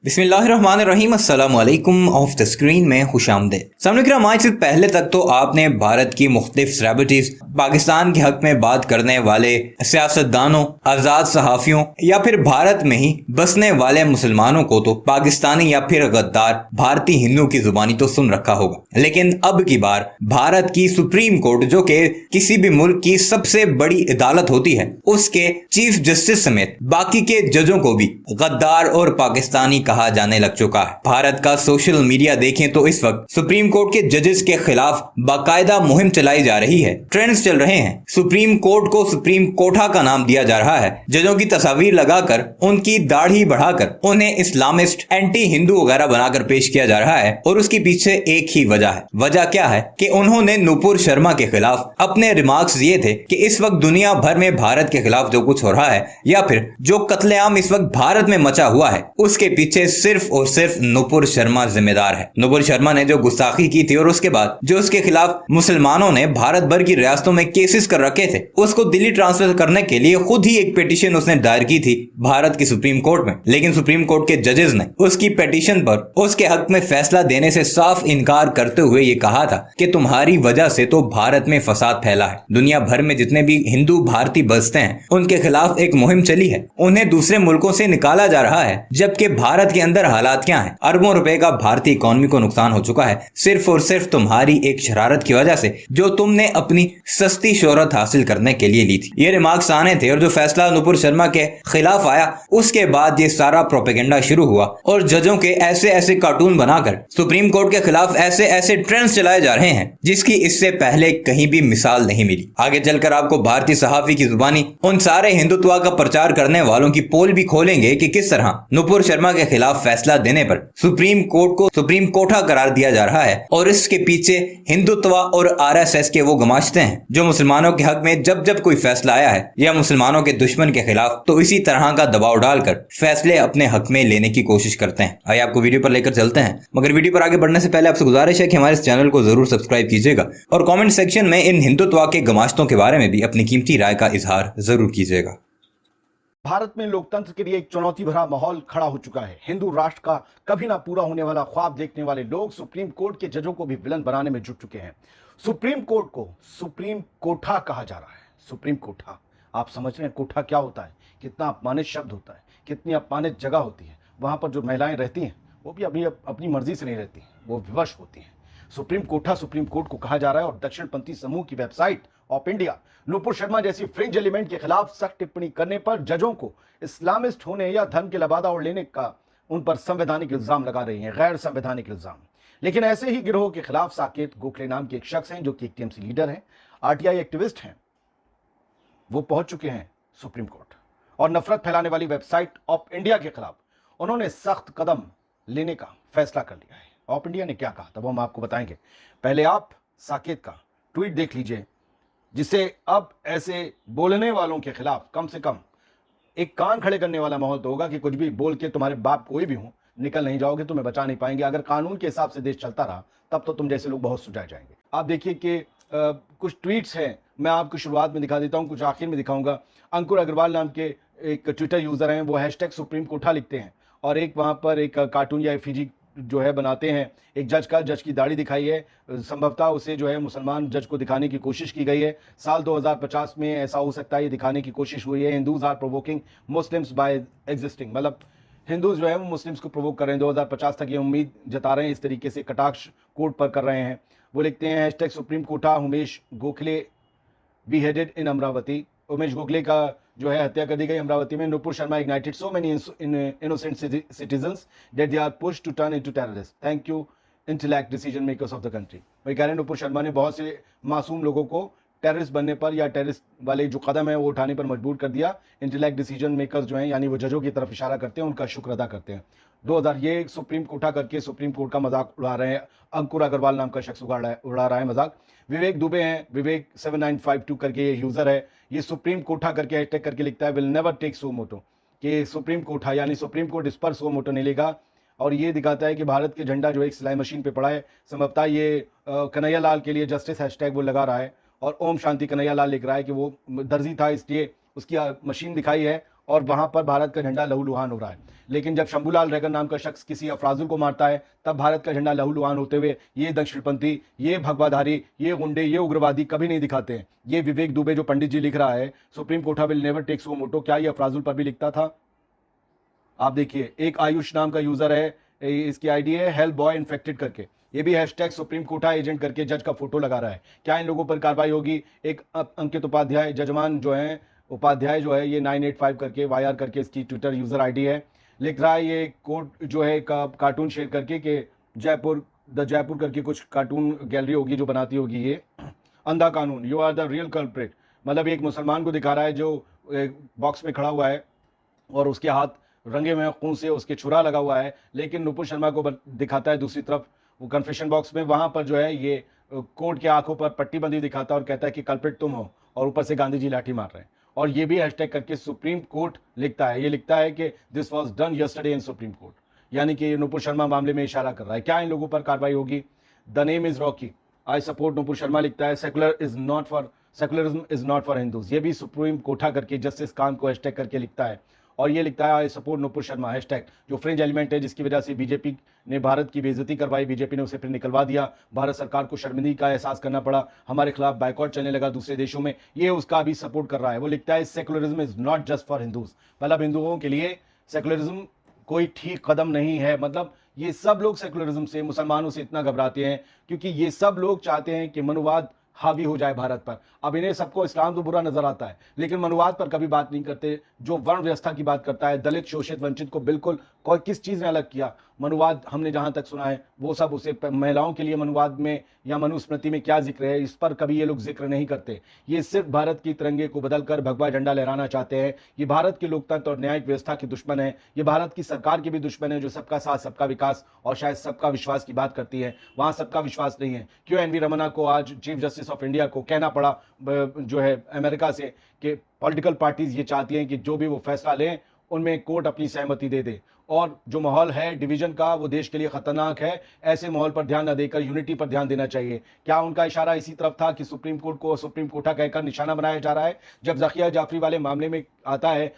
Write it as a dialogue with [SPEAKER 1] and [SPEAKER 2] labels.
[SPEAKER 1] बिस्मिल्लाहिर्रहमानिर्रहीम अस्सलाम वालेकुम ऑफ द स्क्रीन में खुशामदीद। सामने आज से पहले तक तो आपने भारत की मुख्तलिफ सेलिब्रिटीज, पाकिस्तान के हक में बात करने वाले सियासतदानों, आज़ाद सहाफ़ियों या फिर भारत में ही बसने वाले मुसलमानों को तो पाकिस्तानी या फिर गद्दार भारतीय हिंदुओं की जुबानी तो सुन रखा होगा। लेकिन अब की बार भारत की सुप्रीम कोर्ट, जो कि किसी भी मुल्क की सबसे बड़ी अदालत होती है, उसके चीफ जस्टिस समेत बाकी के जजों को भी गद्दार और पाकिस्तानी कहा जाने लग चुका है। भारत का सोशल मीडिया देखें तो इस वक्त सुप्रीम कोर्ट के जजेस के खिलाफ बाकायदा मुहिम चलाई जा रही है। ट्रेंड्स चल रहे हैं। सुप्रीम कोर्ट को सुप्रीम कोठा का नाम दिया जा रहा है। जजों की तस्वीर लगाकर, उनकी दाढ़ी बढ़ाकर उन्हें इस्लामिस्ट, एंटी हिंदू वगैरह बनाकर पेश किया जा रहा है। और उसके पीछे एक ही वजह है। वजह क्या है कि उन्होंने नुपुर शर्मा के खिलाफ अपने रिमार्क्स दिए थे कि इस वक्त दुनिया भर में भारत के खिलाफ जो कुछ हो रहा है या फिर जो कत्लेआम इस वक्त भारत में मचा हुआ है, उसके पीछे सिर्फ और सिर्फ नुपुर शर्मा जिम्मेदार है। नुपुर शर्मा ने जो गुस्ताखी की थी और उसके बाद जो उसके खिलाफ मुसलमानों ने भारत भर की रियासतों में केसेस कर रखे थे, उसको दिल्ली ट्रांसफर करने के लिए खुद ही एक पिटीशन उसने दायर की थी भारत की सुप्रीम कोर्ट में। लेकिन सुप्रीम कोर्ट के जजेस ने उसकी पिटीशन पर उसके हक में फैसला देने से साफ इनकार करते हुए ये कहा था कि तुम्हारी वजह से तो भारत में फसाद फैला है। दुनिया भर में जितने भी हिंदू भारतीय बसते हैं, उनके खिलाफ एक मुहिम चली है। उन्हें दूसरे मुल्कों से निकाला जा रहा है, जबकि भारत के अंदर हालात क्या हैं? अरबों रुपए का भारतीय इकोनॉमी को नुकसान हो चुका है, सिर्फ और सिर्फ तुम्हारी एक शरारत की वजह से, जो तुमने अपनी सस्ती शोहरत हासिल करने के लिए ली थी। ये रिमार्क्स आने थे और जो फैसला नुपुर शर्मा के खिलाफ आया, उसके बाद ये सारा प्रोपेगेंडा शुरू हुआ और जजों के ऐसे ऐसे कार्टून बनाकर सुप्रीम कोर्ट के खिलाफ ऐसे ऐसे ट्रेंड्स चलाए जा रहे हैं जिसकी इससे पहले कहीं भी मिसाल नहीं मिली। आगे चलकर आपको भारतीय सहाफी की जुबानी उन सारे हिंदुत्व का प्रचार करने वालों की पोल भी खोलेंगे कि किस तरह नुपुर शर्मा के खिलाफ फैसला देने पर सुप्रीम कोर्ट को सुप्रीम कोठा करार दिया जा रहा है और इसके पीछे हिंदुत्व और आरएसएस के वो गमाश्ते हैं जो मुसलमानों के हक में जब जब कोई फैसला आया है या मुसलमानों के दुश्मन के खिलाफ, तो इसी तरह का दबाव डालकर फैसले अपने हक में लेने की कोशिश करते हैं। आइए आपको वीडियो पर लेकर चलते हैं, मगर वीडियो पर आगे बढ़ने से पहले आपसे गुजारिश है कि हमारे इस चैनल को जरूर सब्सक्राइब कीजिएगा और कमेंट सेक्शन में इन हिंदुत्व के गमाश्तों के बारे में भी अपनी कीमती राय का इजहार जरूर कीजिएगा।
[SPEAKER 2] भारत में लोकतंत्र के लिए एक चुनौती भरा माहौल खड़ा हो चुका है। हिंदू राष्ट्र का कभी ना पूरा होने वाला ख्वाब देखने वाले लोग सुप्रीम कोर्ट के जजों को भी विलन बनाने में जुट चुके हैं। सुप्रीम कोर्ट को सुप्रीम कोठा कहा जा रहा है। सुप्रीम कोठा, आप समझ रहे हैं कोठा क्या होता है? कितना अपमानित शब्द होता है, कितनी अपमानित जगह होती है। वहां पर जो महिलाएं रहती हैं वो भी अपनी मर्जी से नहीं रहती, वो विवश होती हैं। सुप्रीम कोठा सुप्रीम कोर्ट को कहा जा रहा है और दक्षिणपंथी समूह की website of India Nupur Sharma जैसी फ्रिंज एलिमेंट के खिलाफ सख्त टिप्पणी करने पर जजों को इस्लामिस्ट होने या धर्म के लबादा ओढ़ लेने का उन पर संवैधानिक इल्जाम लगा रही हैं, गैर संवैधानिक इल्जाम। लेकिन ऐसे ही गिरोह के खिलाफ साकेत गोखले नाम के एक शख्स हैं जो कि एक टीएमसी लीडर हैं, आरटीआई एक्टिविस्ट हैं, वो पहुंच चुके हैं सुप्रीम कोर्ट और नफरत फैलाने वाली वेबसाइट ऑफ इंडिया के खिलाफ उन्होंने सख्त कदम लेने का फैसला कर लिया है। ऑफ इंडिया ने क्या कहा तब हम आपको बताएंगे। पहले आप साकेत का ट्वीट देख लीजिए, जिससे अब ऐसे बोलने वालों के खिलाफ कम से कम एक कान खड़े करने वाला माहौल तो होगा कि कुछ भी बोल के तुम्हारे बाप कोई भी हो निकल नहीं जाओगे, तुम्हें बचा नहीं पाएंगे। अगर कानून के हिसाब से देश चलता रहा तब तो तुम जैसे लोग बहुत सुझाए जाएंगे। आप देखिए कि कुछ ट्वीट्स हैं, मैं आपको शुरुआत में दिखा देता हूं, कुछ आखिर में दिखाऊंगा। अंकुर अग्रवाल नाम के एक ट्विटर यूजर हैं, वो हैशटैग सुप्रीम कोठा लिखते हैं और एक वहां पर एक कार्टून या एफिजी जो है बनाते हैं एक जज की दाढ़ी दिखाई है। संभवतः उसे जो है मुसलमान जज को दिखाने की कोशिश की गई है। साल 2050 में ऐसा हो सकता है, ये दिखाने की कोशिश हुई है। Hindus are provoking Muslims by existing, मतलब हिंदूज जो है वो मुस्लिम्स को प्रोवोक कर रहे हैं। 2050 तक ये उम्मीद जता रहे हैं, इस तरीके से कटाक्ष कोर्ट पर कर रहे हैं। वो लिखते हैं हैशटैग सुप्रीम कोठा, उमेश गोखले बीहेडेड इन अमरावती। उमेश गोखले का जो है हत्या कर दी गई अमरावती में। Nupur Sharma ignited so many innocent citizens that they are pushed to turn into terrorists. Thank you intellect decision makers of the country. वही कह रहे हैं नुपुर शर्मा ने बहुत से मासूम लोगों को टेररिस्ट बनने पर या टेररिस्ट वाले जो कदम है वो उठाने पर मजबूर कर दिया। इंटेलेक्ट डिसीजन मेकर्स जो हैं, यानी वो जजों की तरफ इशारा करते हैं, उनका शुक्र अदा करते हैं। 2000 ये सुप्रीम कोठा करके सुप्रीम कोर्ट का मजाक उड़ा रहे हैं। अंकुर अग्रवाल नाम का शख्स उड़ा रहा है मजाक। विवेक दुबे हैं, विवेक 7952 करके ये यूजर है, ये सुप्रीम कोठा करके हैशटैग करके लिखता है विल नेवर टेक सो मोटो, कि सुप्रीम कोठा यानी सुप्रीम कोर्ट इस पर सो मोटो नहीं लेगा। और ये दिखाता है कि भारत के झंडा जो एक सिलाई मशीन पे पड़ा है। संभवतः ये कन्हैया लाल के लिए जस्टिस हैशटैग वो लगा रहा है और ओम शांति कन्हैया लाल लिख रहा है कि वो दर्जी था इसलिए उसकी मशीन दिखाई है और वहां पर भारत का झंडा लहूलुहान हो रहा है। लेकिन जब शंभूलाल रैगर नाम का शख्स किसी अफराजुल को मारता है, तब भारत का झंडा लहूलुहान होते हुए ये दक्षिणपंथी, ये भगवाधारी, ये गुंडे, ये उग्रवादी कभी नहीं दिखाते हैं। ये विवेक दुबे जो पंडित जी लिख रहा है, supreme court will never take suo motu, क्या ये अफराजुल पर भी लिखता था? आप देखिए, एक आयुष नाम का यूजर है, इसकी आईडी है हेल्प बॉय इन्फेक्टेड करके, ये भी हैशटैग सुप्रीम कोटा एजेंट करके जज का फोटो लगा रहा है। क्या इन लोगों पर कार्रवाई होगी? एक अंकित उपाध्याय जजमान जो है, उपाध्याय जो है, ये 985 करके वाईआर करके इसकी ट्विटर यूजर आईडी है, लिख रहा है ये कोर्ट जो है कार्टून शेयर करके कि जयपुर करके कुछ कार्टून गैलरी होगी जो बनाती होगी ये अंधा कानून, you are the real culprit. मतलब एक मुसलमान को दिखा रहा है जो एक बॉक्स में खड़ा हुआ है और उसके हाथ रंगे हुए खून से, उसके छुरा लगा हुआ है, लेकिन नुपुर शर्मा को दिखाता है दूसरी तरफ वो कन्फेशन बॉक्स में, वहां पर जो है ये कोर्ट के आंखों पर पट्टी बंदी दिखाता है और कहता है कि कल्प्रिट तुम हो, और ऊपर से गांधी जी लाठी मार रहे हैं। और ये भी हैशटैग करके सुप्रीम कोर्ट लिखता है, ये लिखता है कि this was done yesterday in supreme court, यानी कि नुपुर शर्मा मामले में इशारा कर रहा है। क्या इन लोगों पर कार्रवाई होगी? The name is Rocky, I support Nupur Sharma लिखता है, secularism is not for Hindus, ये भी सुप्रीम कोठा करके जस्टिस कान को हैशटैग करके लिखता है। और ये लिखता है I support Nupur Sharma hashtag, जो फ्रिंज एलिमेंट है जिसकी वजह से बीजेपी ने भारत की बेइज्जती करवाई, बीजेपी ने उसे फिर निकलवा दिया, भारत सरकार को शर्मिंदगी का एहसास करना पड़ा, हमारे खिलाफ बाइकआउट चलने लगा दूसरे देशों में, ये उसका भी सपोर्ट कर रहा है। वो लिखता है secularism is not just for Hindus, मतलब हिंदुओं के लिए सेकुलरिज्म कोई ठीक कदम नहीं है। मतलब ये सब लोग सेकुलरिज्म से, मुसलमानों से इतना घबराते हैं क्योंकि ये सब लोग चाहते हैं कि मनुवाद हावी हो जाए भारत पर। अब इन्हें सबको इस्लाम तो बुरा नजर आता है, लेकिन मनुवाद पर कभी बात नहीं करते। जो वर्ण व्यवस्था की बात करता है, दलित, शोषित, वंचित को बिल्कुल कोई किस चीज ने अलग किया? मनुवाद हमने जहां तक सुना है वो सब उसे महिलाओं के लिए मनुवाद में या मनुस्मृति में क्या जिक्र है, इस पर कभी ये लोग जिक्र नहीं करते। ये सिर्फ भारत की तिरंगे को बदलकर भगवा झंडा लहराना चाहते हैं। ये भारत के लोकतंत्र और न्यायिक व्यवस्था के दुश्मन है। ये भारत की सरकार के भी दुश्मन है जो सबका साथ, सबका विकास और शायद सबका विश्वास की बात करती है। वहां सबका विश्वास नहीं है। क्यों एनवी रमन्ना को आज चीफ जस्टिस ऑफ इंडिया को कहना पड़ा जो है अमेरिका से कि पॉलिटिकल पार्टीज ये चाहती हैं कि जो भी वो फैसला लें उनमें कोर्ट अपनी सहमति दे दे, और जो माहौल है डिवीजन का वो देश के लिए खतरनाक है। ऐसे माहौल पर ध्यान न देकर यूनिटी पर ध्यान देना चाहिए। क्या उनका इशारा इसी तरफ था कि सुप्रीम कोर्ट को सुप्रीम कोर्टा कहकर निशाना बनाया जा रहा है? जब जकिया जाफरी वाले मामले में आता है